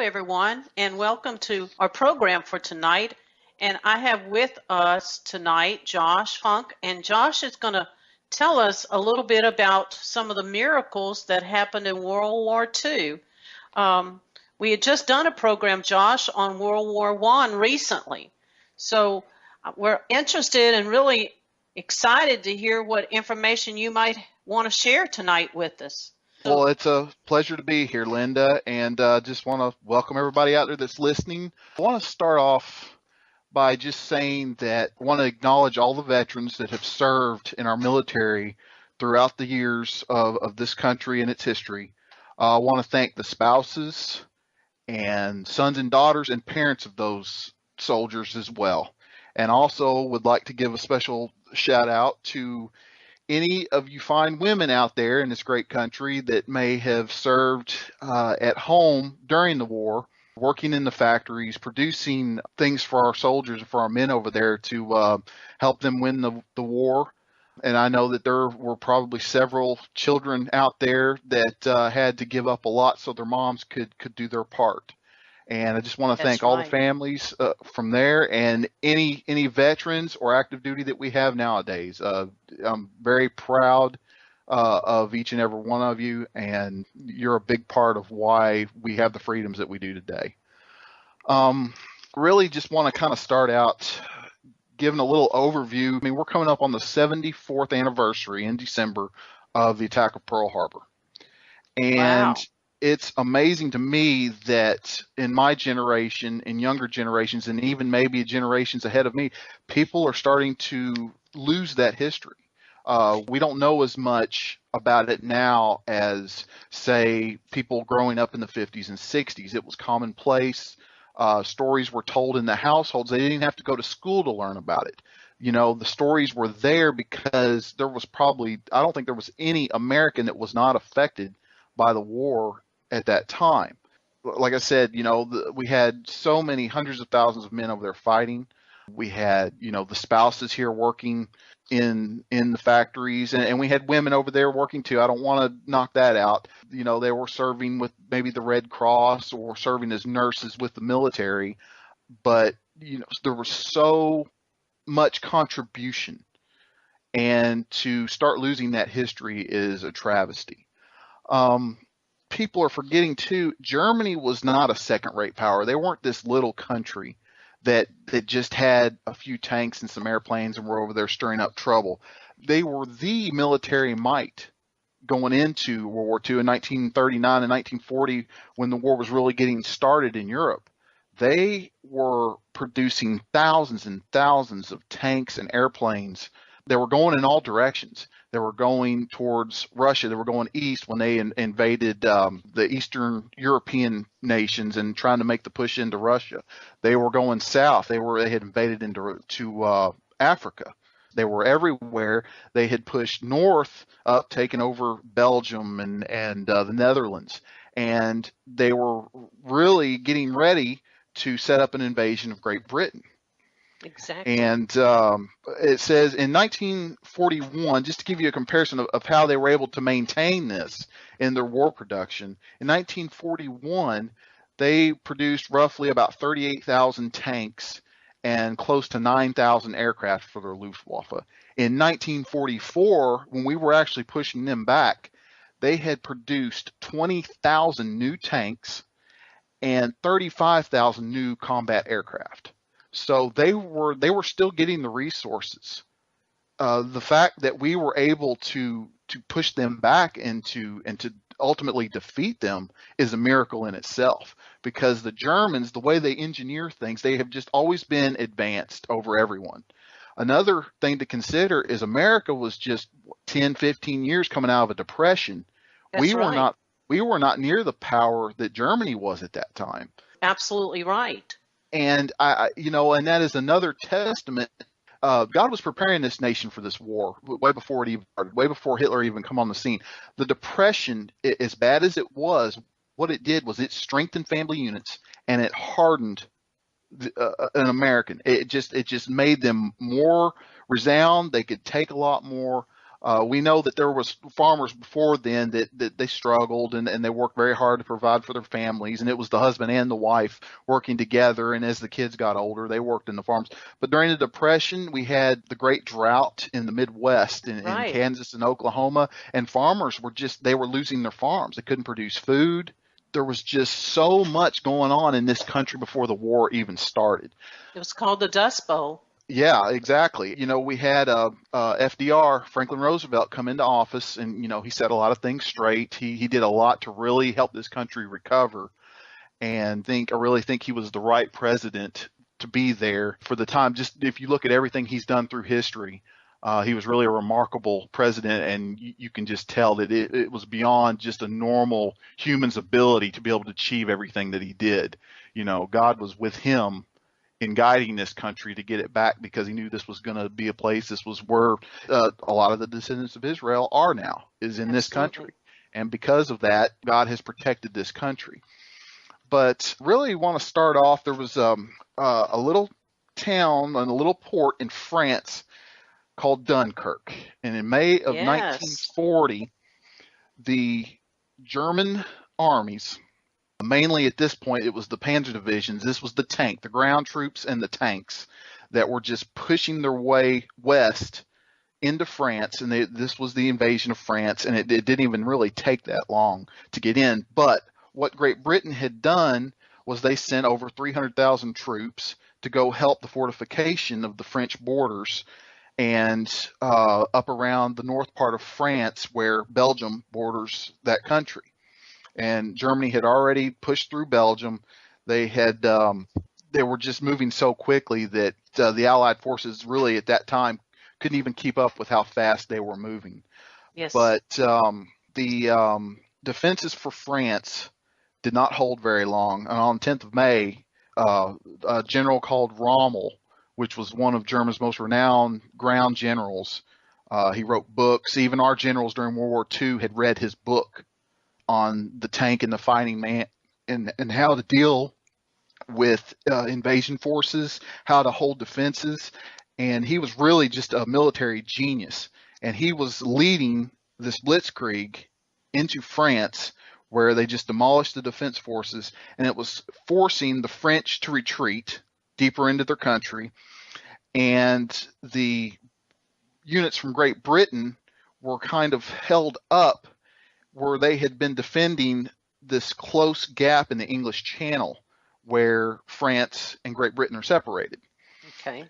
everyone, and welcome to our program for tonight. And I have with us tonight Josh Funk, and Josh is going to tell us a little bit about some of the miracles that happened in World War II. We had just done a program, Josh, on World War I recently. So we're interested and really excited to hear what information you might want to share tonight with us. Well, it's a pleasure to be here, Linda, and just want to welcome everybody out there that's listening. I want to start off by just saying that I want to acknowledge all the veterans that have served in our military throughout the years of this country and its history. I want to thank the spouses and sons and daughters and parents of those soldiers as well. And also would like to give a special shout out to any of you fine women out there in this great country that may have served at home during the war, working in the factories, producing things for our soldiers and for our men over there to help them win the war. And I know that there were probably several children out there that had to give up a lot so their moms could do their part. And I just want to thank all the families from there and any veterans or active duty that we have nowadays. I'm very proud of each and every one of you, and you're a big part of why we have the freedoms that we do today. Really just want to kind of start out giving a little overview. I mean, we're coming up on the 74th anniversary in December of the attack of Pearl Harbor. And it's amazing to me that in my generation, in younger generations, and even maybe generations ahead of me, people are starting to lose that history. We don't know as much about it now as, say, people growing up in the 50s and 60s. It was commonplace. Stories were told in the households. They didn't have to go to school to learn about it. You know, the stories were there because there was probably, I don't think there was any American that was not affected by the war at that time. Like I said, you know, we had so many hundreds of thousands of men over there fighting. We had, you know, the spouses here working in the factories, and we had women over there working too. I don't want to knock that out. You know, they were serving with maybe the Red Cross or serving as nurses with the military, but, you know, there was so much contribution, and to start losing that history is a travesty. People are forgetting too, Germany was not a second-rate power. They weren't this little country that just had a few tanks and some airplanes and were over there stirring up trouble. They were the military might going into World War II in 1939 and 1940 when the war was really getting started in Europe. They were producing thousands and thousands of tanks and airplanes. They were going in all directions. They were going towards Russia. They were going east when they invaded the Eastern European nations and trying to make the push into Russia. They were going south. They had invaded into Africa. They were everywhere. They had pushed north up, taken over Belgium and the Netherlands. And they were really getting ready to set up an invasion of Great Britain. Exactly. And it says in 1941, just to give you a comparison of how they were able to maintain this in their war production, in 1941, they produced roughly about 38,000 tanks and close to 9,000 aircraft for their Luftwaffe. In 1944, when we were actually pushing them back, they had produced 20,000 new tanks and 35,000 new combat aircraft. So they were still getting the resources. The fact that we were able to push them back and to ultimately defeat them is a miracle in itself, because the Germans, the way they engineer things, they have just always been advanced over everyone. Another thing to consider is America was just 10, 15 years coming out of a depression. We were not near the power that Germany was at that time. Absolutely right. And and that is another testament. God was preparing this nation for this war way before it even started, way before Hitler even come on the scene. The Depression, as bad as it was, what it did was it strengthened family units and it hardened an American. It just made them more resound. They could take a lot more. We know that there was farmers before then that they struggled and they worked very hard to provide for their families, and it was the husband and the wife working together. And as the kids got older, they worked in the farms. But during the Depression, we had the great drought in the Midwest, in Right. Kansas and Oklahoma, and farmers were they were losing their farms. They couldn't produce food. There was just so much going on in this country before the war even started. It was called the Dust Bowl. Yeah, exactly. We had FDR, Franklin Roosevelt, come into office, and he set a lot of things straight. He did a lot to really help this country recover, and I really think he was the right president to be there for the time. Just if you look at everything he's done through history, he was really a remarkable president, and you can just tell that it was beyond just a normal human's ability to be able to achieve everything that he did. God was with him in guiding this country to get it back, because he knew this was going to be a place. This was where a lot of the descendants of Israel are now, is in this country. And because of that, God has protected this country. But really want to start off, there was a little town and a little port in France called Dunkirk. And in May of 1940, the German armies, mainly at this point, it was the Panzer divisions. This was the ground troops and the tanks that were just pushing their way west into France. And this was the invasion of France, and it didn't even really take that long to get in. But what Great Britain had done was they sent over 300,000 troops to go help the fortification of the French borders and up around the north part of France, where Belgium borders that country. And Germany had already pushed through Belgium. They were just moving so quickly that the Allied forces really at that time couldn't even keep up with how fast they were moving. Yes. But the defenses for France did not hold very long. And on 10th of May, a general called Rommel, which was one of Germany's most renowned ground generals, he wrote books. Even our generals during World War II had read his book on the tank and the fighting man, and how to deal with invasion forces, how to hold defenses. And he was really just a military genius. And he was leading this blitzkrieg into France, where they just demolished the defense forces, and it was forcing the French to retreat deeper into their country. And the units from Great Britain were kind of held up where they had been defending this close gap in the English Channel where France and Great Britain are separated. Okay.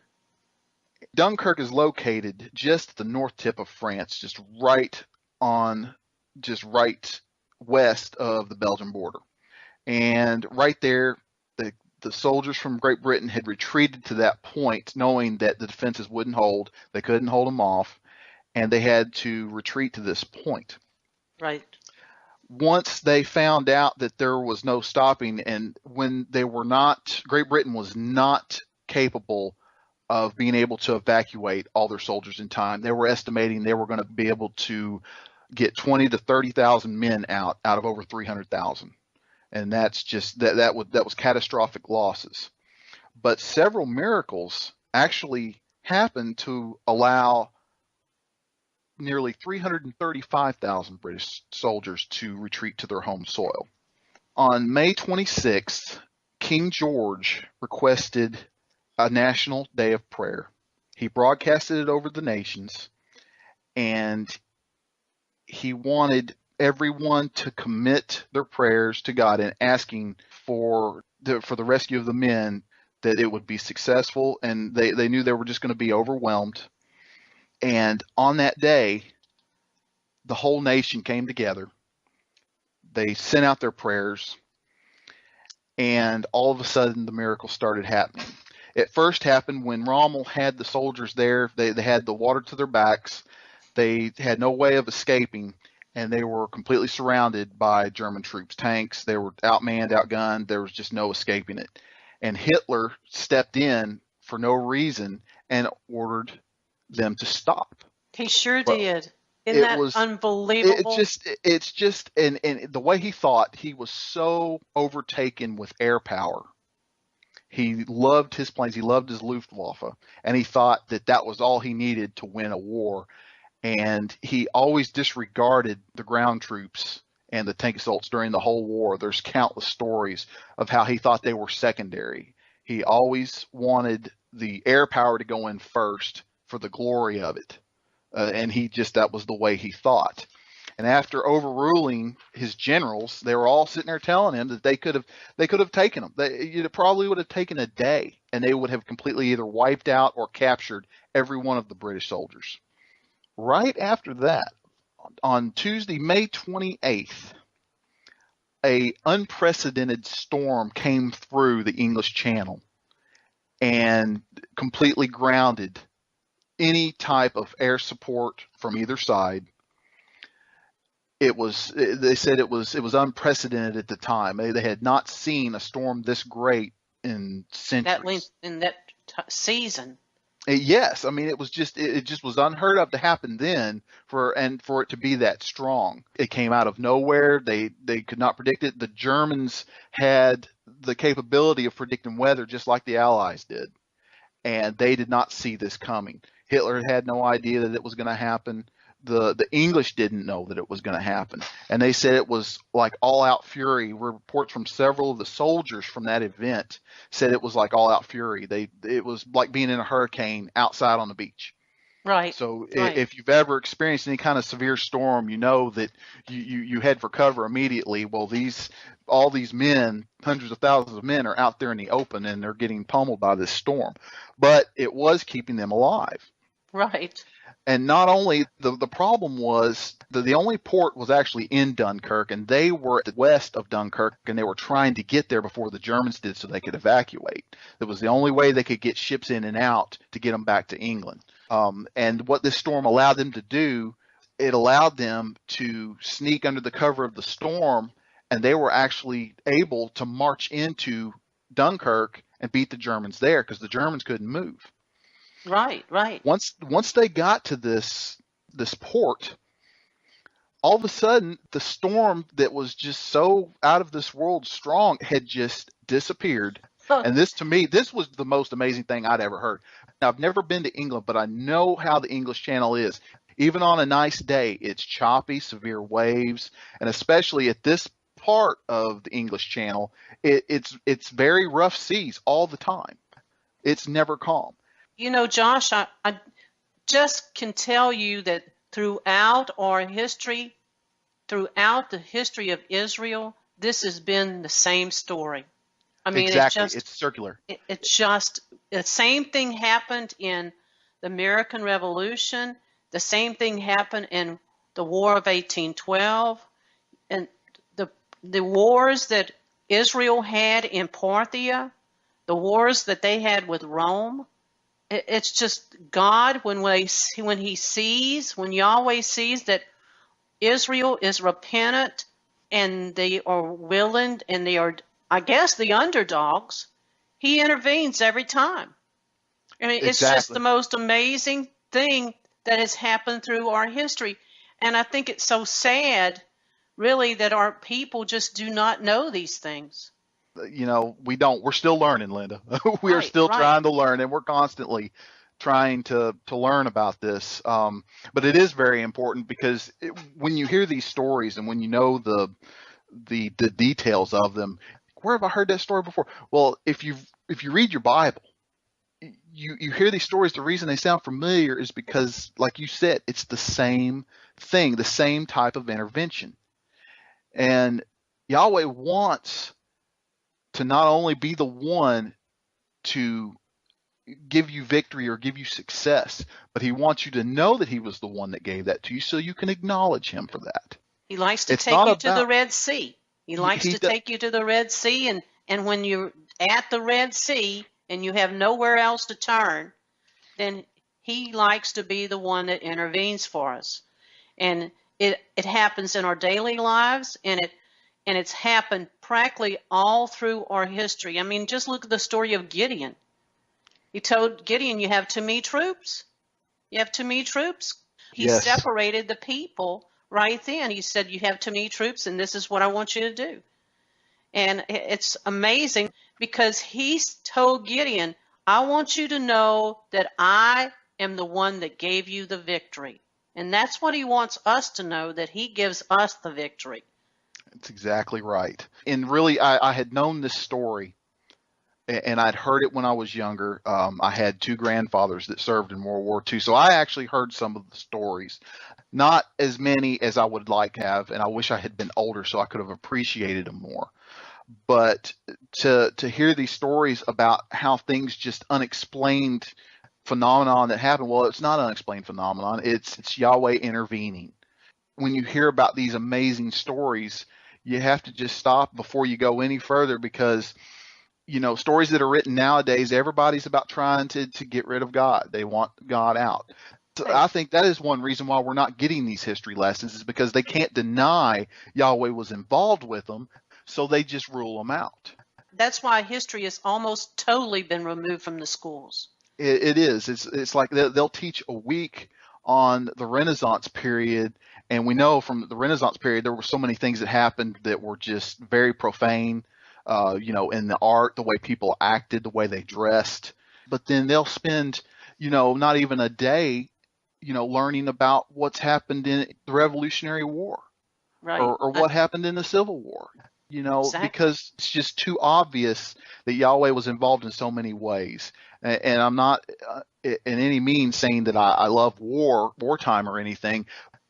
Dunkirk is located just at the north tip of France, just right west of the Belgian border. And right there, the soldiers from Great Britain had retreated to that point, knowing that the defenses wouldn't hold. They couldn't hold them off, and they had to retreat to this point. Right. Once they found out that there was no stopping, and when Great Britain was not capable of being able to evacuate all their soldiers in time. They were estimating they were going to be able to get 20 to 30,000 men out of over 300,000. And that's just that was catastrophic losses. But several miracles actually happened to allow nearly 335,000 British soldiers to retreat to their home soil. On May 26th, King George requested a national day of prayer. He broadcasted it over the nations, and he wanted everyone to commit their prayers to God and asking for the rescue of the men, that it would be successful, and they knew they were just going to be overwhelmed. And on that day, the whole nation came together. They sent out their prayers, and all of a sudden the miracle started happening. It first happened when Rommel had the soldiers there. They had the water to their backs. They had no way of escaping, and they were completely surrounded by German troops, tanks. They were outmanned, outgunned. There was just no escaping it. And Hitler stepped in for no reason and ordered them to stop. He sure did. Isn't that unbelievable? It's just, and the way he thought, he was so overtaken with air power. He loved his planes. He loved his Luftwaffe, and he thought that was all he needed to win a war. and he always disregarded the ground troops and the tank assaults during the whole war. There's countless stories of how he thought they were secondary. He always wanted the air power to go in first for the glory of it. And that was the way he thought. And after overruling his generals, they were all sitting there telling him that they could have taken them. It probably would have taken a day, and they would have completely either wiped out or captured every one of the British soldiers. Right after that, on Tuesday, May 28th, a unprecedented storm came through the English Channel and completely grounded any type of air support from either side. They said it was unprecedented at the time. They had not seen a storm this great in centuries. In that season. Yes, I mean it just was unheard of to happen then for it to be that strong. It came out of nowhere. They could not predict it. The Germans had the capability of predicting weather just like the Allies did, and they did not see this coming. Hitler had no idea that it was going to happen. The English didn't know that it was going to happen, and they said it was like all-out fury. Reports from several of the soldiers from that event said it was like all-out fury. It was like being in a hurricane outside on the beach. Right. So right. If you've ever experienced any kind of severe storm, you know that you head for cover immediately. Well, all these men, hundreds of thousands of men, are out there in the open, and they're getting pummeled by this storm. But it was keeping them alive. Right. And not only the problem was the only port was actually in Dunkirk, and they were west of Dunkirk, and they were trying to get there before the Germans did so they could evacuate. That was the only way they could get ships in and out to get them back to England. And what this storm allowed them to do, it allowed them to sneak under the cover of the storm, and they were actually able to march into Dunkirk and beat the Germans there because the Germans couldn't move. Right. Once they got to this port, all of a sudden the storm that was just so out of this world strong had just disappeared. And this was the most amazing thing I'd ever heard. Now, I've never been to England, but I know how the English Channel is. Even on a nice day, it's choppy, severe waves, and especially at this part of the English Channel, it's very rough seas all the time. It's never calm. You know, Josh, I just can tell you that throughout the history of Israel, this has been the same story. I mean, exactly. It's circular. It's just the same thing happened in the American Revolution. The same thing happened in the War of 1812, and the wars that Israel had in Parthia, the wars that they had with Rome. It's just God when Yahweh sees that Israel is repentant and they are willing and they are, I guess, the underdogs, he intervenes every time. I mean, it's just the most amazing thing that has happened through our history. And I think it's so sad, really, that our people just do not know these things. You know, we're still learning, Linda. We are still trying to learn, and we're constantly trying to learn about this. But it is very important because when you hear these stories and when you know the details of them, where have I heard that story before? Well, if you read your Bible, you hear these stories. The reason they sound familiar is because, like you said, it's the same thing, the same type of intervention. And Yahweh wants to not only be the one to give you victory or give you success, but he wants you to know that he was the one that gave that to you so you can acknowledge him for that. He likes to take you to the Red Sea. He likes to take you to the Red Sea, and when you're at the Red Sea and you have nowhere else to turn, then he likes to be the one that intervenes for us. And it happens in our daily lives, and it's happened practically all through our history. I mean, just look at the story of Gideon. He told Gideon, you have too many troops. You have too many troops. He separated the people right then. He said, you have too many troops, and this is what I want you to do. And it's amazing because he told Gideon, I want you to know that I am the one that gave you the victory. And that's what he wants us to know, that he gives us the victory. That's exactly right. And really, I had known this story, and I'd heard it when I was younger. I had two grandfathers that served in World War II, so I actually heard some of the stories. Not as many as I would like to have, and I wish I had been older so I could have appreciated them more. But to hear these stories about how things just unexplained phenomenon that happened, well, it's not an unexplained phenomenon. It's Yahweh intervening. When you hear about these amazing stories, you have to just stop before you go any further, because stories that are written nowadays, everybody's about trying to get rid of God. They want God out. So Right. I think that is one reason why we're not getting these history lessons, is because they can't deny Yahweh was involved with them, so they just rule them out. That's why history has almost totally been removed from the schools. It is. It's like they'll teach a week on the Renaissance period, and we know from the Renaissance period there were so many things that happened that were just very profane. In the art, the way people acted, the way they dressed. But then they'll spend, not even a day, learning about what's happened in the Revolutionary War, Right. or what happened in the Civil War, Exactly. because it's just too obvious that Yahweh was involved in so many ways. And I'm not in any means saying that I love wartime or anything,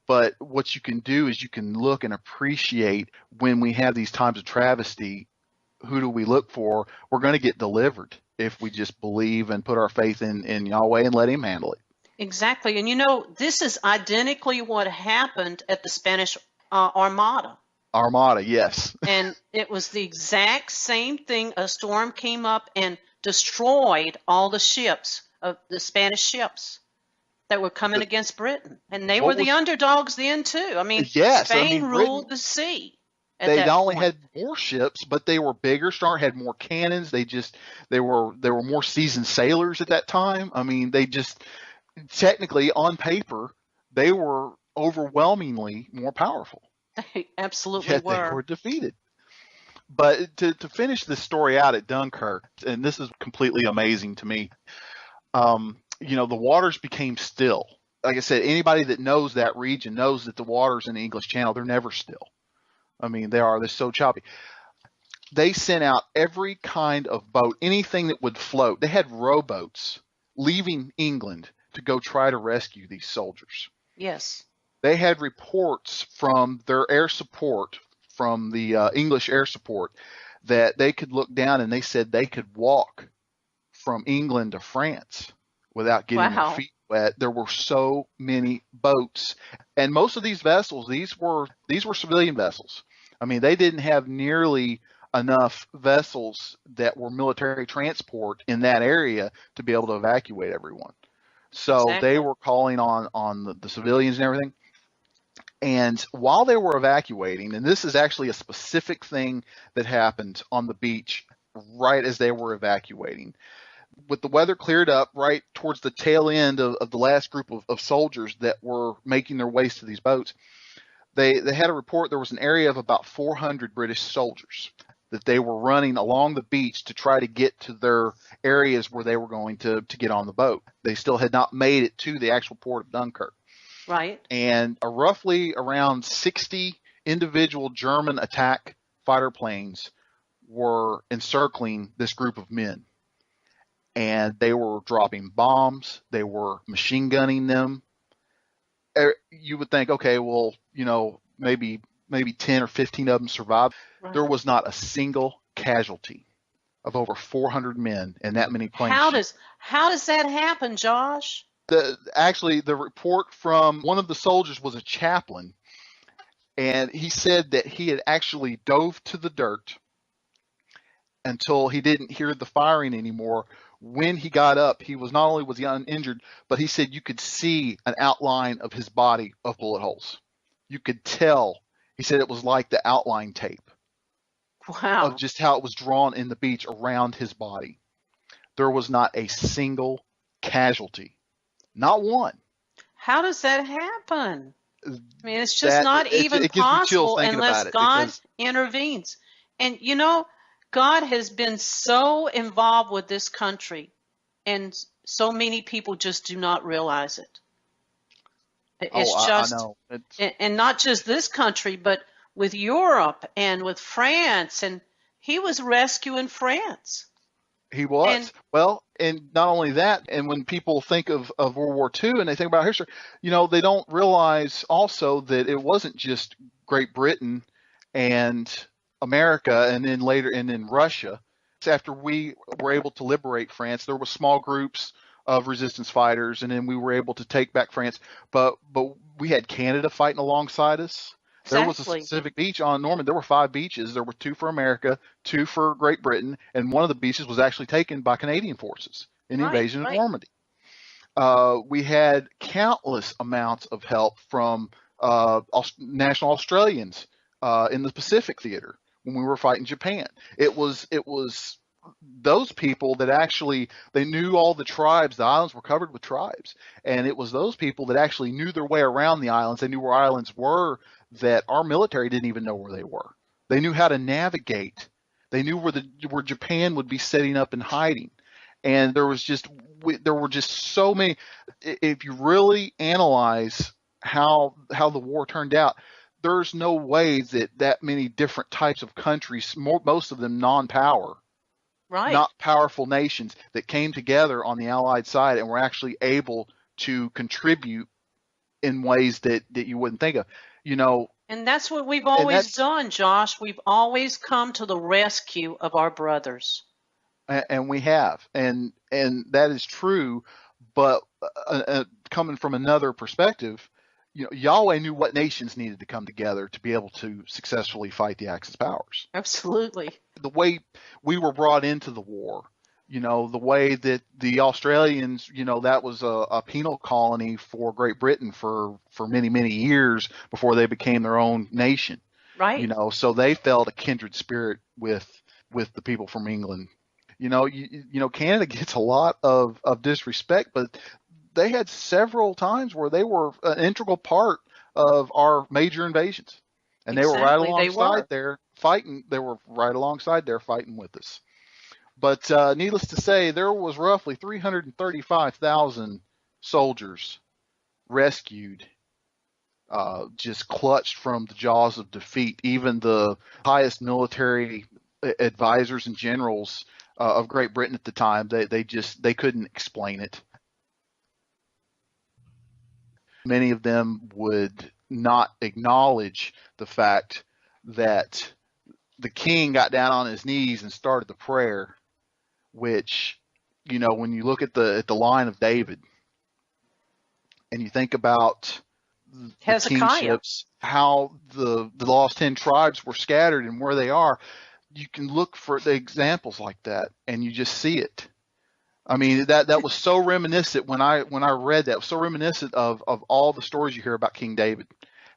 but what you can do is you can look and appreciate when we have these times of travesty. Who do we look for? We're going to get delivered if we just believe and put our faith in Yahweh and let him handle it. Exactly. And this is identically what happened at the Spanish Armada. Armada, yes. And it was the exact same thing. A storm came up and destroyed all the ships, of the Spanish ships that were coming against Britain. And they were the underdogs then too. I mean, Yes, Spain Britain, ruled the sea at they that not only point. had more ships, but they were bigger, stronger, had more cannons. They were more seasoned sailors at that time. I mean, they just technically on paper they were overwhelmingly more powerful. They absolutely Yet they were. were defeated. But to finish this story out at Dunkirk, and this is completely amazing to me, the waters became still. Like I said, anybody that knows that region knows that the waters in the English Channel, they're never still. I mean, they're so choppy. They sent out every kind of boat, anything that would float. They had rowboats leaving England to go try to rescue these soldiers. Yes. They had reports from their air support, from the English air support, that they could look down and they said they could walk from England to France without getting their Wow. feet wet. There were so many boats, and most of these vessels, these were civilian vessels. I mean, they didn't have nearly enough vessels that were military transport in that area to be able to evacuate everyone. So Exactly. they were calling on the civilians and everything. And while they were evacuating, and this is actually a specific thing that happened on the beach right as they were evacuating, with the weather cleared up right towards the tail end of the last group of soldiers that were making their ways to these boats, they had a report there was an area of about 400 British soldiers that they were running along the beach to try to get to their areas where they were going to get on the boat. They still had not made it to the actual port of Dunkirk. Right. And roughly around 60 individual German attack fighter planes were encircling this group of men. And they were dropping bombs. They were machine gunning them. You would think, okay, well, maybe 10 or 15 of them survived. Right. There was not a single casualty of over 400 men and that many planes. How does that happen, Josh? Actually, the report from one of the soldiers was a chaplain, and he said that he had actually dove to the dirt until he didn't hear the firing anymore. When he got up, he was not only was he uninjured, but he said you could see an outline of his body of bullet holes. You could tell. He said it was like the outline tape. Wow. Of just how it was drawn in the beach around his body. There was not a single casualty. Not one. How does that happen? I mean, it's just not even possible unless God intervenes. And God has been so involved with this country, and so many people just do not realize it. Oh, It's I just, know. It's and not just this country, but with Europe and with France, and he was rescuing France. He And was. Well, and not only that, and when people think of World War II and they think about history, they don't realize also that it wasn't just Great Britain and America and then later and then Russia. After we were able to liberate France, there were small groups of resistance fighters, and then we were able to take back France. But we had Canada fighting alongside us. There was a exactly, specific beach on Normandy. There were 5 beaches. There were 2 for America, 2 for Great Britain, and one of the beaches was actually taken by Canadian forces in the right, invasion of right. Normandy. We had countless amounts of help from national Australians in the Pacific theater when we were fighting Japan. It was those people that actually they knew all the tribes. The islands were covered with tribes, and it was those people that actually knew their way around the islands. They knew where islands were that our military didn't even know where they were. They knew how to navigate. They knew where Japan would be setting up and hiding. And there were just so many. If you really analyze how the war turned out, there's no way that many different types of countries, most of them non-power, Right. not powerful nations, that came together on the Allied side and were actually able to contribute in ways that you wouldn't think of. You know, And that's what we've and always that's done, Josh. We've always come to the rescue of our brothers. and we have, and that is true. But coming from another perspective, Yahweh knew what nations needed to come together to be able to successfully fight the Axis powers. Absolutely. The way we were brought into the war, the way that the Australians, that was a penal colony for Great Britain for many, many years before they became their own nation. Right. So they felt a kindred spirit with the people from England. Canada gets a lot of disrespect, but they had several times where they were an integral part of our major invasions, and they were right Exactly. They alongside were. there fighting. They were right alongside there fighting with us. But needless to say, there was roughly 335,000 soldiers rescued, just clutched from the jaws of defeat. Even the highest military advisors and generals of Great Britain at the time, they couldn't explain it. Many of them would not acknowledge the fact that the king got down on his knees and started the prayer, which, when you look at the line of David and you think about the Hezekiah. kingships, how the lost 10 tribes were scattered and where they are, you can look for the examples like that and you just see it. I mean, that was so reminiscent when I read that. It was so reminiscent of all the stories you hear about King David,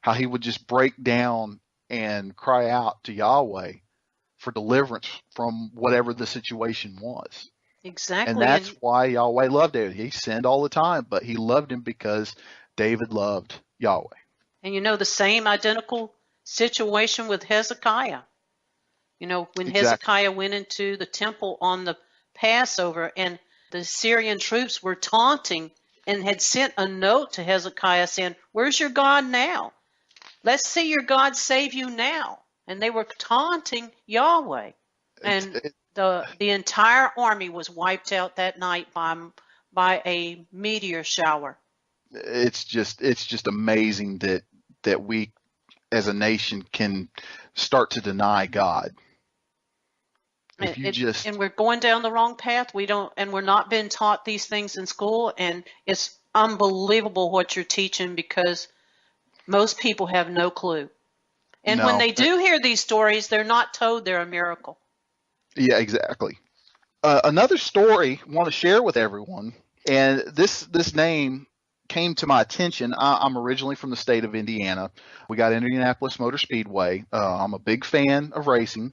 how he would just break down and cry out to Yahweh for deliverance from whatever the situation was. And Exactly. that's why Yahweh loved David. He sinned all the time, but he loved him because David loved Yahweh. And the same identical situation with Hezekiah. When Exactly. Hezekiah went into the temple on the Passover and the Syrian troops were taunting and had sent a note to Hezekiah saying, "Where's your God now? Let's see your God save you now." And they were taunting Yahweh. It's, And it, the entire army was wiped out that night by a meteor shower. it's just amazing that we as a nation can start to deny God. If you And just we're going down the wrong path. We're not being taught these things in school, and it's unbelievable what you're teaching because most people have no clue. And when no, they do hear these stories, they're not told they're a miracle. yeah, exactly. Another story I want to share with everyone, and this name came to my attention. I'm originally from the state of Indiana. We got Indianapolis Motor Speedway. I'm a big fan of racing,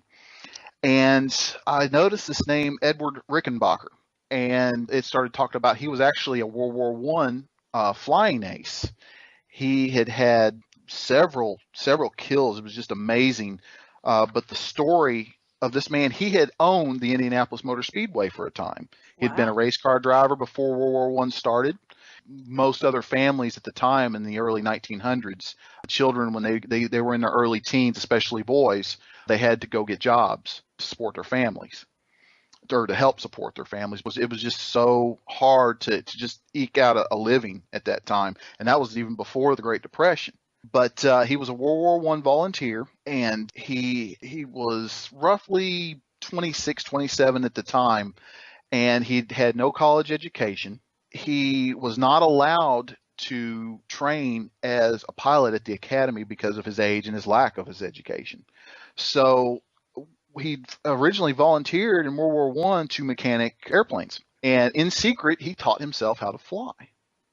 and I noticed this name, Edward Rickenbacker, and it started talking about he was actually a World War One flying ace. He had several kills. It was just amazing. But the story of this man, he had owned the Indianapolis Motor Speedway for a time. He'd been a Wow. race car driver before World War One started. most other families at the time in the early 1900s, children, when they were in their early teens, especially boys, they had to go get jobs to support their families or to help support their families. It was just so hard to just eke out a living at that time. And that was even before the Great Depression. But he was a World War I volunteer, and he was roughly 26, 27 at the time, and he had no college education. He was not allowed to train as a pilot at the academy because of his age and his lack of his education. So he originally volunteered in World War I to mechanic airplanes, and in secret he taught himself how to fly.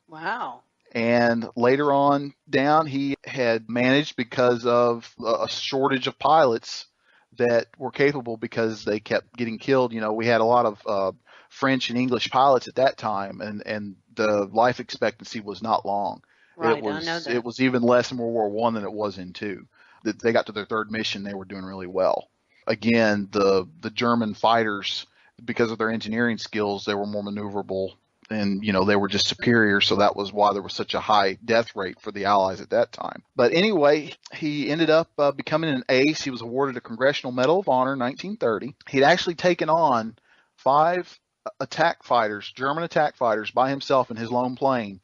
Wow. And later on down, he had managed, because of a shortage of pilots that were capable, because they kept getting killed. You know, we had a lot of French and English pilots at that time, and the life expectancy was not long. Right, It was, I know that. it was even less in World War I than it was in II. That they got to their third mission, they were doing really well. Again, the German fighters, because of their engineering skills, they were more maneuverable, and they were just superior. So that was why there was such a high death rate for the Allies at that time. But anyway, he ended up becoming an ace. He was awarded a Congressional Medal of Honor in 1930. He'd actually taken on 5 attack fighters, German attack fighters, by himself in his lone plane,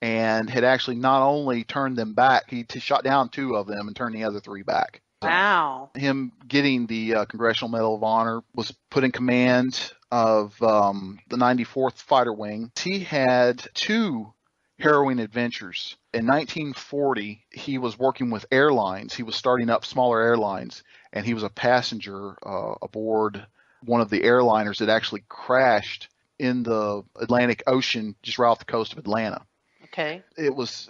and had actually not only turned them back, he shot down 2 of them and turned the other 3 back. Wow. Him getting the Congressional Medal of Honor, was put in command of the 94th Fighter Wing. He had 2 harrowing adventures. In 1940, he was working with airlines. He was starting up smaller airlines, and he was a passenger aboard one of the airliners that actually crashed in the Atlantic Ocean just right off the coast of Atlanta. Okay. It was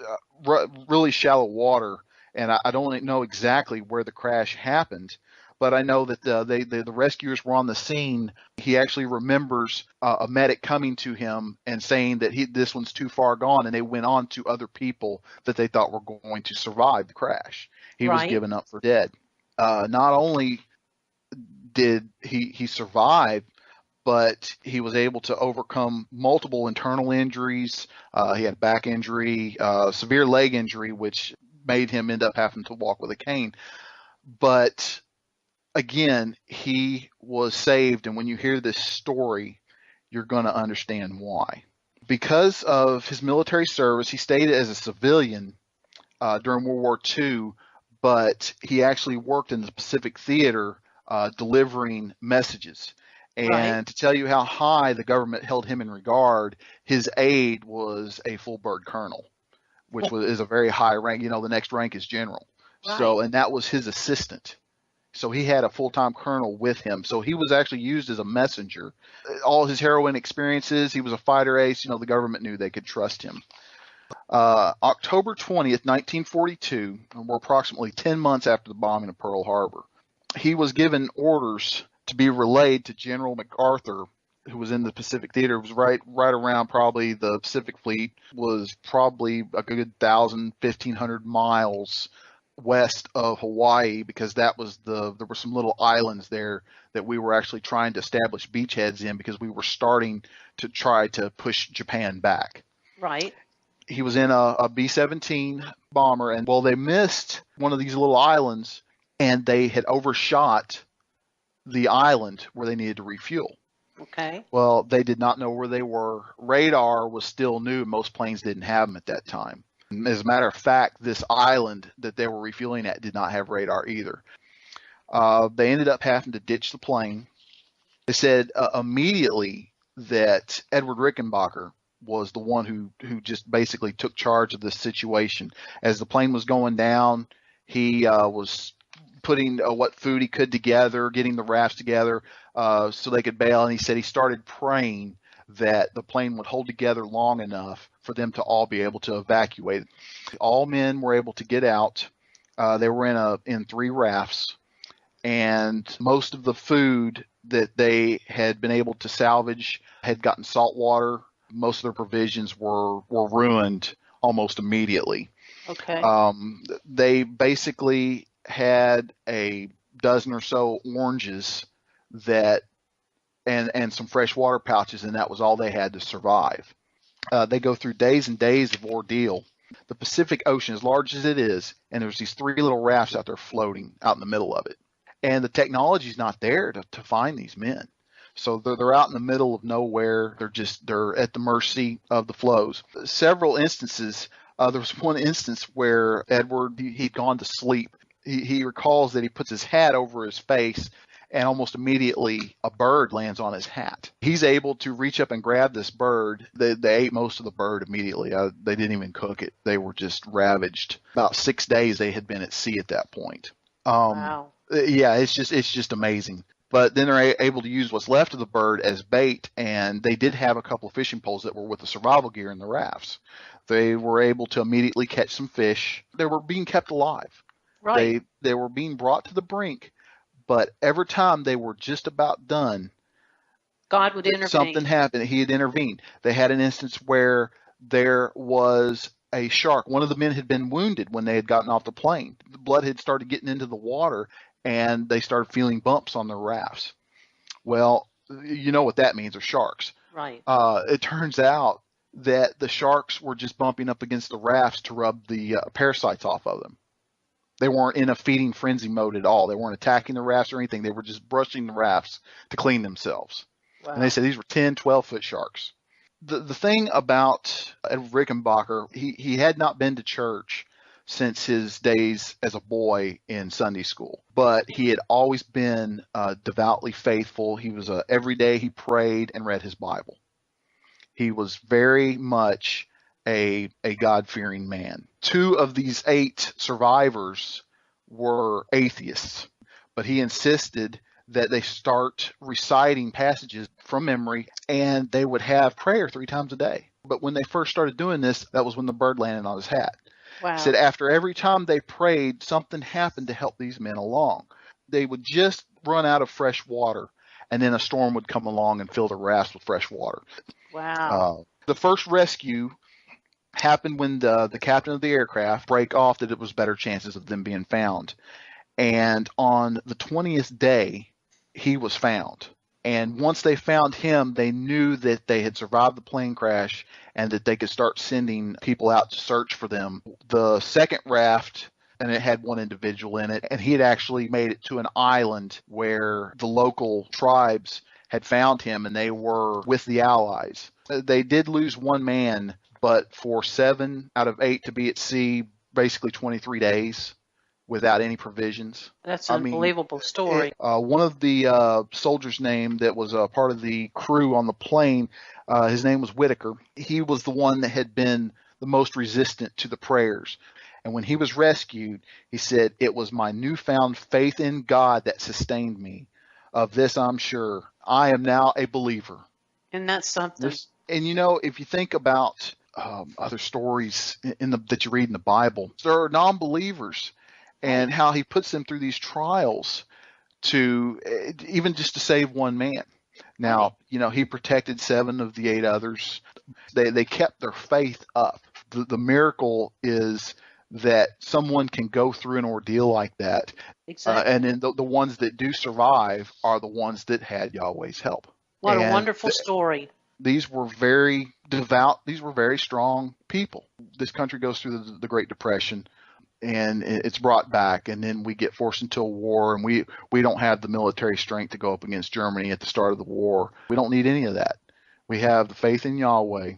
really shallow water, and I don't know exactly where the crash happened, but I know that the rescuers were on the scene. He actually remembers a medic coming to him and saying that this one's too far gone, and they went on to other people that they thought were going to survive the crash. He was given up for dead. Not only did he survive, but he was able to overcome multiple internal injuries. He had a back injury, severe leg injury, which made him end up having to walk with a cane. But again, he was saved, and when you hear this story, you're going to understand why. Because of his military service, he stayed as a civilian during World War II, but he actually worked in the Pacific Theater delivering messages. And to tell you how high the government held him in regard, his aide was a full bird colonel, which is a very high rank. The next rank is general. So, and that was his assistant. So he had a full-time colonel with him. So he was actually used as a messenger. All his heroin experiences, he was a fighter ace. The government knew they could trust him. October 20th, 1942, we're approximately 10 months after the bombing of Pearl Harbor, he was given orders to be relayed to General MacArthur, who was in the Pacific Theater. It was right around, probably the Pacific Fleet was probably a good 1,500 miles west of Hawaii, because there were some little islands there that we were actually trying to establish beachheads in, because we were starting to try to push Japan back. Right. He was in a B-17 bomber, and they missed one of these little islands, and they had overshot the island where they needed to refuel. Okay. Well, they did not know where they were. Radar was still new. Most planes didn't have them at that time. As a matter of fact, this island that they were refueling at did not have radar either. They ended up having to ditch the plane. They said immediately that Edward Rickenbacker was the one who just basically took charge of this situation. As the plane was going down, he was putting what food he could together, getting the rafts together so they could bail. And he said he started praying that the plane would hold together long enough for them to all be able to evacuate. All men were able to get out. They were in 3 rafts, and most of the food that they had been able to salvage had gotten salt water. Most of their provisions were ruined almost immediately. Okay. They basically had a dozen or so oranges and some fresh water pouches, and that was all they had to survive. They go through days and days of ordeal. The Pacific Ocean, as large as it is, and there's these three little rafts out there floating out in the middle of it. And the technology's not there to find these men. So they're out in the middle of nowhere. They're at the mercy of the flows. Several instances. There was one instance where Edward, he'd gone to sleep. He recalls that he puts his hat over his face, and almost immediately a bird lands on his hat. He's able to reach up and grab this bird. They ate most of the bird immediately. They didn't even cook it. They were just ravaged. About 6 days they had been at sea at that point. Wow. Yeah, it's just amazing. But then they're able to use what's left of the bird as bait, and they did have a couple of fishing poles that were with the survival gear in the rafts. They were able to immediately catch some fish. They were being kept alive. Right. They were being brought to the brink, but every time they were just about done, God would intervene. something happened. He had intervened. They had an instance where there was a shark. One of the men had been wounded when they had gotten off the plane. The blood had started getting into the water, and they started feeling bumps on their rafts. Well, you know what that means, are sharks. Right. It turns out that the sharks were just bumping up against the rafts to rub the parasites off of them. They weren't in a feeding frenzy mode at all. They weren't attacking the rafts or anything. They were just brushing the rafts to clean themselves. Wow. And they said these were 10, 12-foot sharks. The thing about Edward Rickenbacker, he had not been to church since his days as a boy in Sunday school, but he had always been devoutly faithful. He was every day he prayed and read his Bible. He was very much a God-fearing man. 2 of these 8 survivors were atheists, but he insisted that they start reciting passages from memory, and they would have prayer 3 times a day. But when they first started doing this, that was when the bird landed on his hat. Wow. He said after every time they prayed, something happened to help these men along. They would just run out of fresh water, and then a storm would come along and fill the rafts with fresh water. Wow. The first rescue happened when the captain of the aircraft break off that it was better chances of them being found. And on the 20th day, he was found. And once they found him, they knew that they had survived the plane crash and that they could start sending people out to search for them. The second raft, and it had one individual in it, and he had actually made it to an island where the local tribes had found him, and they were with the Allies. They did lose one man, but for 7 out of 8 to be at sea, basically 23 days without any provisions. That's an unbelievable story. One of the soldiers' name that was a part of the crew on the plane, his name was Whitaker. He was the one that had been the most resistant to the prayers. And when he was rescued, he said, "It was my newfound faith in God that sustained me. Of this I'm sure. I am now a believer." And that's something. And you know, if you think about other stories that you read in the Bible, there are non-believers, and how he puts them through these trials to even just to save one man. Now, you know, he protected 7 of the 8 others. They kept their faith up. The miracle is that someone can go through an ordeal like that. Exactly. And then the ones that do survive are the ones that had Yahweh's help. What a wonderful story. These were very devout. These were very strong people. This country goes through the Great Depression, and it's brought back, and then we get forced into a war, and we don't have the military strength to go up against Germany at the start of the war. We don't need any of that. We have the faith in Yahweh,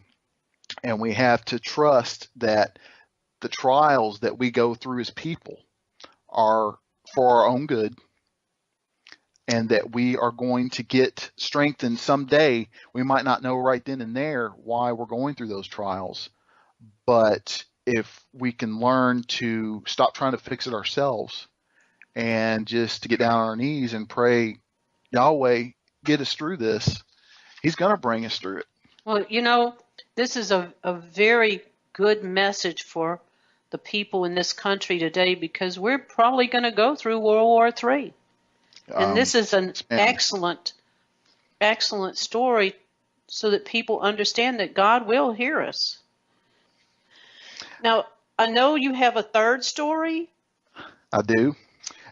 and we have to trust that the trials that we go through as people are for our own good, and that we are going to get strengthened someday. We might not know right then and there why we're going through those trials, but if we can learn to stop trying to fix it ourselves and just to get down on our knees and pray, Yahweh, get us through this, He's going to bring us through it. Well, you know, this is a very good message for the people in this country today, because we're probably going to go through World War III. And this is an excellent story so that people understand that God will hear us. Now, I know you have a third story. I do.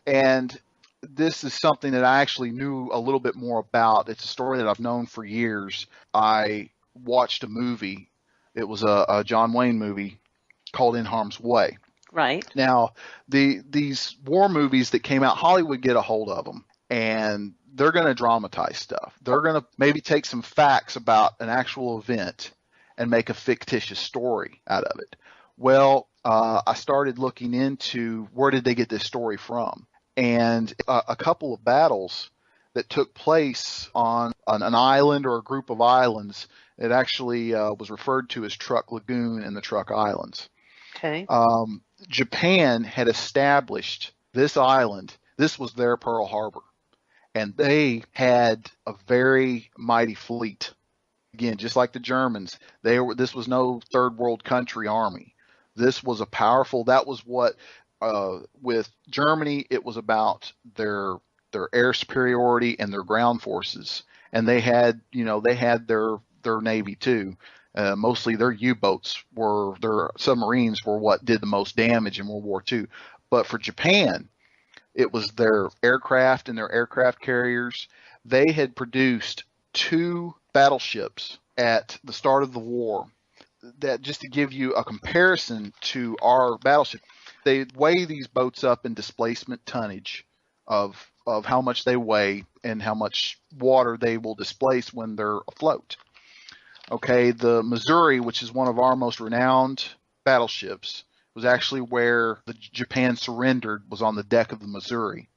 And this is something that I actually knew a little bit more about. It's a story that I've known for years. I watched a movie It was a John Wayne movie called In Harm's Way. Right. Now, these war movies that came out, Hollywood get a hold of them, and they're going to dramatize stuff. They're going to maybe take some facts about an actual event and make a fictitious story out of it. Well, I started looking into where did they get this story from, and a couple of battles that took place on an island or a group of islands. It actually was referred to as Truk Lagoon and the Truk Islands. Okay. Japan had established this island. This was their Pearl Harbor, and they had a very mighty fleet. Again, just like the Germans, this was no third world country army. This was a powerful. That was what with Germany, it was about their air superiority and their ground forces, and they had their navy too. Mostly their U-boats their submarines were what did the most damage in World War II. But for Japan, it was their aircraft and their aircraft carriers. They had produced 2 battleships at the start of the war. That just to give you a comparison to our battleship, they weigh these boats up in displacement tonnage of how much they weigh and how much water they will displace when they're afloat. Okay, the Missouri, which is one of our most renowned battleships, was actually where the Japan surrendered, was on the deck of the Missouri.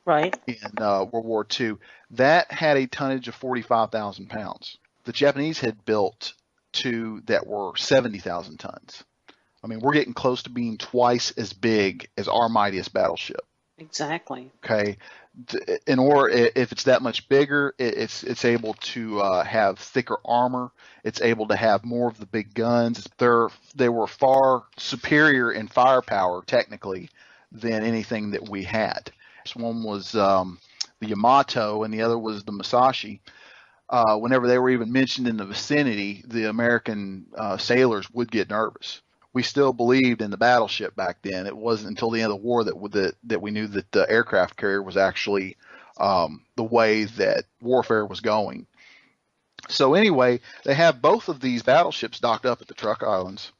Right. In World War II. That had a tonnage of 45,000 pounds. The Japanese had built 2 that were 70,000 tons. I mean, we're getting close to being twice as big as our mightiest battleship. Exactly. Okay. If it's that much bigger, it's able to have thicker armor. It's able to have more of the big guns. They were far superior in firepower technically than anything that we had. One was the Yamato, and the other was the Musashi. Whenever they were even mentioned in the vicinity, the American sailors would get nervous. We still believed in the battleship back then. It wasn't until the end of the war that we knew that the aircraft carrier was actually the way that warfare was going. So anyway, they have both of these battleships docked up at the Truk Islands.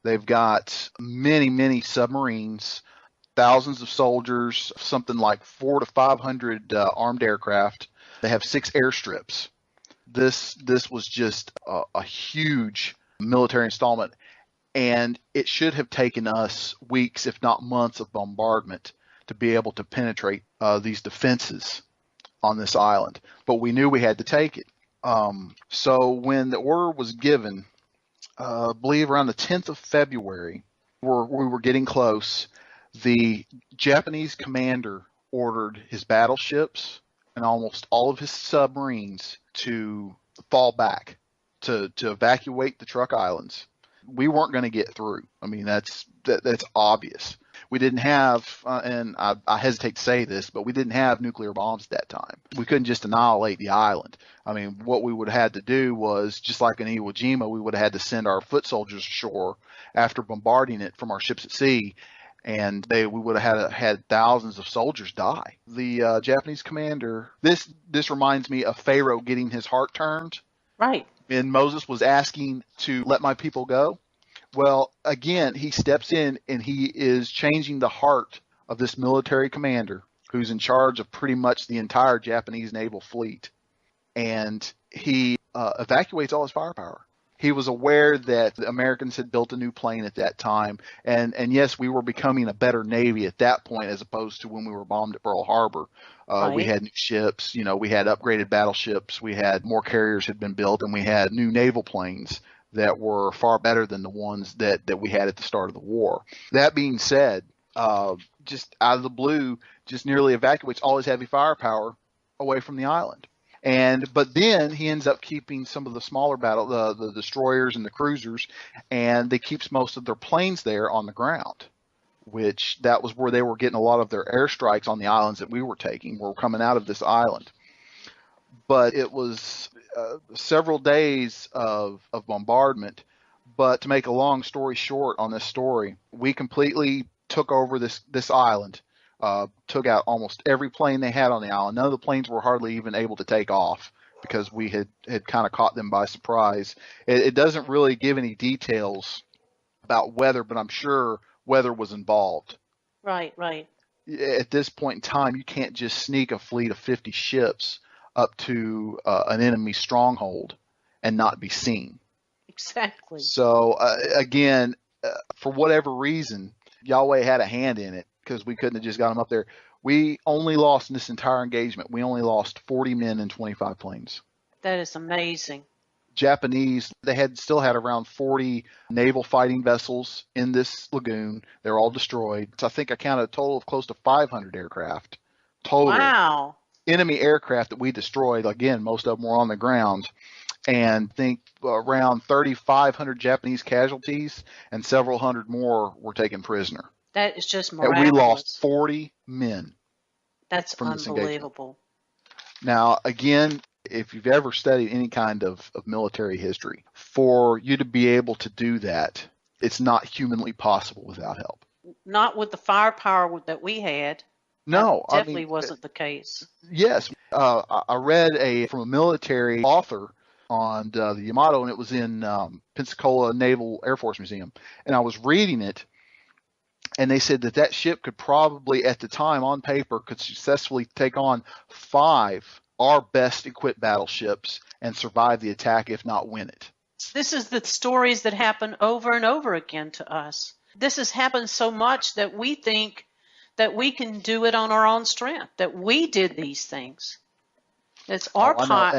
They've got many, many submarines, thousands of soldiers, something like 400 to 500 armed aircraft. They have 6 airstrips. This was just a huge military installment. And it should have taken us weeks, if not months, of bombardment to be able to penetrate these defenses on this island. But we knew we had to take it. So when the order was given, I believe around the 10th of February, we were getting close. The Japanese commander ordered his battleships and almost all of his submarines to fall back, to evacuate the Truk Islands. We weren't going to get through. I mean, that's obvious. We didn't have, and I hesitate to say this, but we didn't have nuclear bombs at that time. We couldn't just annihilate the island. I mean, what we would have had to do was, just like in Iwo Jima, we would have had to send our foot soldiers ashore after bombarding it from our ships at sea, and we would have had thousands of soldiers die. The Japanese commander, this reminds me of Pharaoh getting his heart turned. Right. And Moses was asking to let my people go. Well, again, he steps in and he is changing the heart of this military commander who's in charge of pretty much the entire Japanese naval fleet. And he evacuates all his firepower. He was aware that the Americans had built a new plane at that time. And yes, we were becoming a better Navy at that point as opposed to when we were bombed at Pearl Harbor. Right. We had new ships, we had upgraded battleships, we had more carriers had been built, and we had new naval planes that were far better than the ones that we had at the start of the war. That being said, just out of the blue, just nearly evacuates all his heavy firepower away from the island. But then he ends up keeping some of the smaller the destroyers and the cruisers, and they keeps most of their planes there on the ground, which that was where they were getting a lot of their airstrikes on the islands that we were taking. Were coming out of this island. But it was several days of bombardment. But to make a long story short on this story, we completely took over this island, took out almost every plane they had on the island. None of the planes were hardly even able to take off. because we had kind of caught them by surprise. It doesn't really give any details about weather, but I'm sure weather was involved. Right, right. At this point in time, you can't just sneak a fleet of 50 ships up to an enemy stronghold and not be seen. Exactly. So again, for whatever reason, Yahweh had a hand in it because we couldn't have just got them up there. We only lost in this entire engagement. We only lost 40 men and 25 planes. That is amazing. Japanese, they still had around 40 naval fighting vessels in this lagoon. They were all destroyed. So I think I counted a total of close to 500 aircraft total. Wow. Enemy aircraft that we destroyed. Again, most of them were on the ground. And think around 3,500 Japanese casualties and several hundred more were taken prisoner. That is just miraculous. And we lost 40 men. That's unbelievable. Now, again, if you've ever studied any kind of military history, for you to be able to do that, it's not humanly possible without help. Not with the firepower that we had. No, that definitely wasn't the case. Yes. I read from a military author on the Yamato, and it was in Pensacola Naval Air Force Museum. And I was reading it, and they said that ship could probably, at the time, on paper, could successfully take on 5 our best equipped battleships and survive the attack, if not win it. This is the stories that happen over and over again to us. This has happened so much that we think that we can do it on our own strength, that we did these things. It's our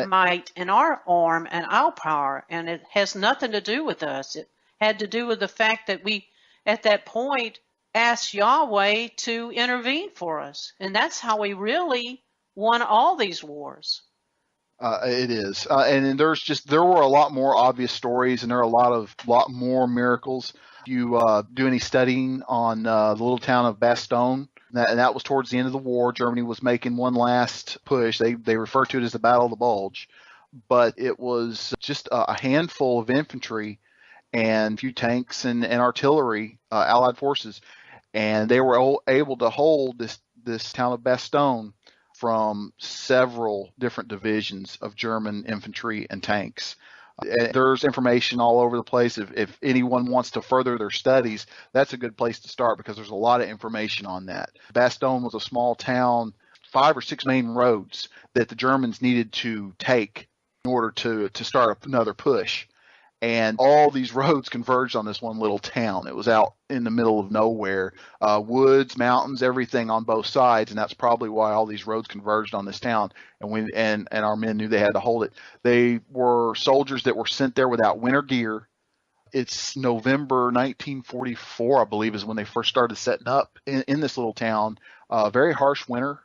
might and our arm and our power, and it has nothing to do with us. It had to do with the fact that we, at that point, asked Yahweh to intervene for us. And that's how we really won all these wars. It is. And there were a lot more obvious stories, and there are a lot more miracles. If you do any studying on the little town of Bastogne, and that was towards the end of the war. Germany was making one last push. They refer to it as the Battle of the Bulge, but it was just a handful of infantry and a few tanks and artillery, Allied forces, and they were able to hold this town of Bastogne from several different divisions of German infantry and tanks. There's information all over the place. If anyone wants to further their studies, that's a good place to start because there's a lot of information on that. Bastogne was a small town, 5 or 6 main roads that the Germans needed to take in order to start another push. And all these roads converged on this one little town. It was out in the middle of nowhere, woods, mountains, everything on both sides, and that's probably why all these roads converged on this town. And our men knew they had to hold it. They were soldiers that were sent there without winter gear. It's November 1944, I believe, is when they first started setting up in this little town. Very harsh winter,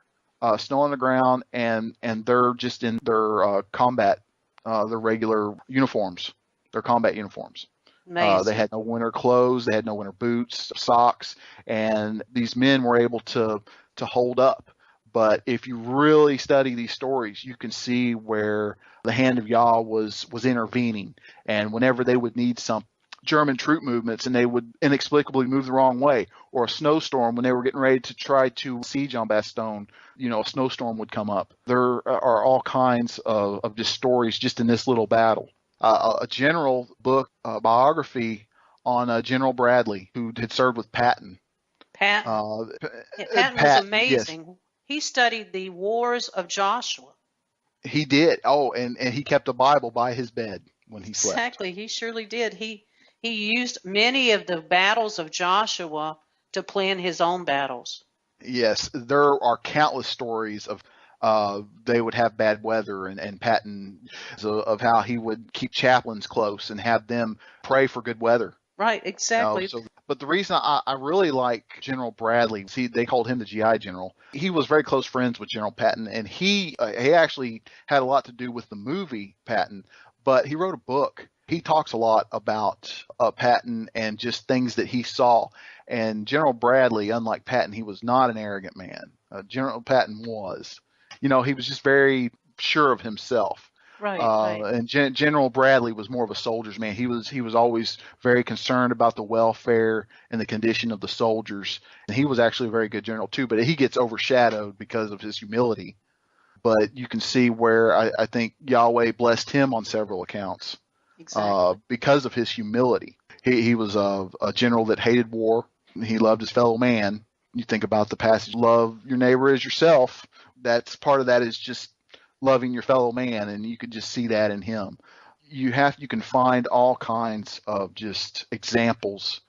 snow on the ground, and they're just in their combat, their regular uniforms. Their combat uniforms. They had no winter clothes, they had no winter boots, socks, and these men were able to hold up. But if you really study these stories, you can see where the hand of Yah was intervening. And whenever they would need some German troop movements and they would inexplicably move the wrong way, or a snowstorm when they were getting ready to try to siege on Bastogne, a snowstorm would come up. There are all kinds of just stories just in this little battle. A general book, biography on General Bradley, who had served with Patton. Patton was amazing. Yes. He studied the wars of Joshua. He did. Oh, and he kept a Bible by his bed when he slept. Exactly. He surely did. He used many of the battles of Joshua to plan his own battles. Yes, there are countless stories of they would have bad weather and Patton of how he would keep chaplains close and have them pray for good weather. Right, exactly. But the reason I really like General Bradley, they called him the GI General. He was very close friends with General Patton, and he actually had a lot to do with the movie Patton, but he wrote a book. He talks a lot about Patton and just things that he saw. And General Bradley, unlike Patton, he was not an arrogant man. General Patton was. He was just very sure of himself. Right. And General Bradley was more of a soldier's man. He was always very concerned about the welfare and the condition of the soldiers. And he was actually a very good general too, but he gets overshadowed because of his humility. but you can see where I think Yahweh blessed him on several accounts Exactly. because of his humility. He was a general that hated war. He loved his fellow man. You think about the passage, love your neighbor as yourself. That's part of that is just loving your fellow man, and you could just see that in him. You can find all kinds of just examples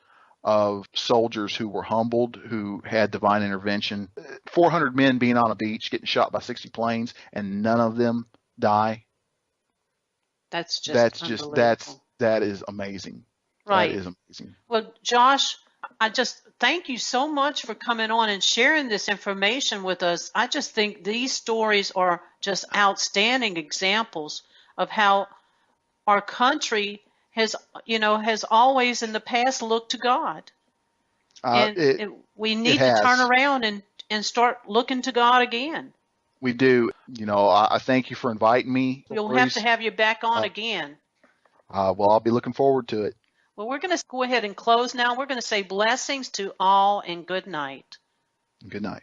of soldiers who were humbled, who had divine intervention. 400 men being on a beach, getting shot by 60 planes, and none of them die. That's just unbelievable. That is amazing. That Right. is amazing. Well, Josh, I just thank you so much for coming on and sharing this information with us. I just think these stories are just outstanding examples of how our country has always in the past looked to God. We need to turn around and start looking to God again. We do. I thank you for inviting me. We'll have to have you back on again. Well, I'll be looking forward to it. Well, we're going to go ahead and close now. We're going to say blessings to all and good night. Good night.